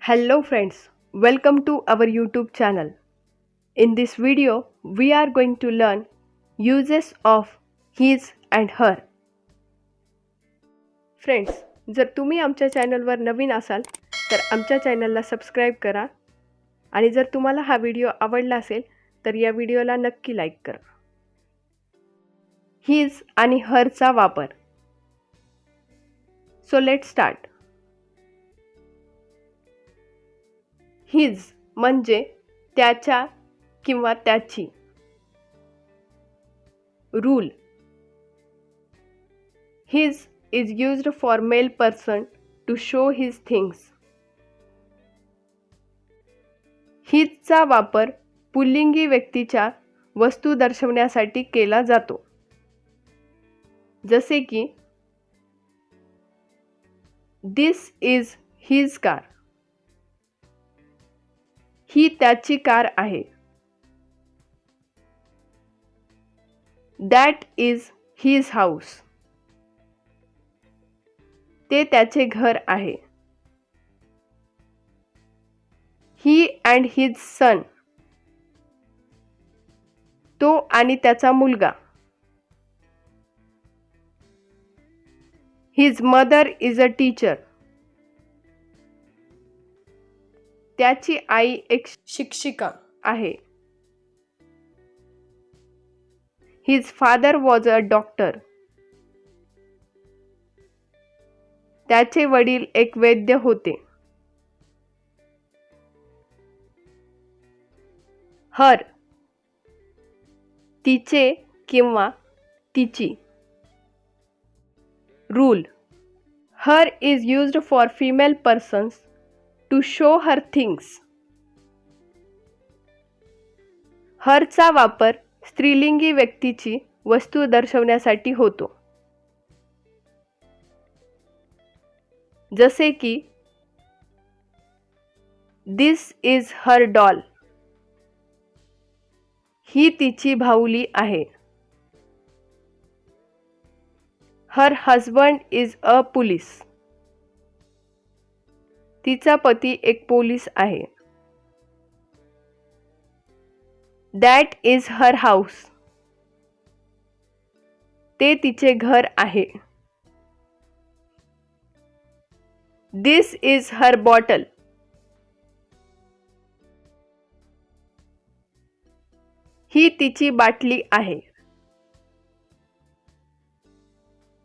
Hello friends, welcome to our YouTube channel. In this video, we are going to learn uses of his and her. Friends, जर तुम्ही आमच्या चॅनलवर नवीन असाल तर आमच्या चॅनलला सबस्क्राईब करा आणि जर तुम्हाला हा व्हिडिओ आवडला असेल तर या व्हिडिओला नक्की लाईक करा. हिज आणि हरचा वापर. So let's start. हिज म्हणजे त्याच्या किंवा त्याची. Rule. His is used for male person to show his things. हिजचा वापर पुल्लिंगी व्यक्तीच्या वस्तू दर्शवण्यासाठी केला जातो. जसे की This is his car. ही त्याची कार आहे. That is his house. ते त्याचे घर आहे. He and his son. तो आणि त्याचा मुलगा. His mother is a teacher. त्याची आई एक शिक्षिका आहे. His father was a doctor. त्याचे वडील एक वैद्य होते. हर. तिचे किंवा तिची. Rule. Her is used for female persons to show her things. हरचा वापर स्त्रीलिंगी व्यक्तीची वस्तू दर्शवण्यासाठी होतो. जसे की This is her doll. ही तिची बाहुली आहे. Her husband is a police. तिचा पती एक पोलीस आहे. That is her house. ते तिचे घर आहे. This is her bottle. ही तिची बाटली आहे.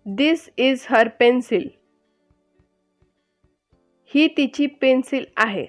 This is her pencil. ही तिची पेन्सिल आहे.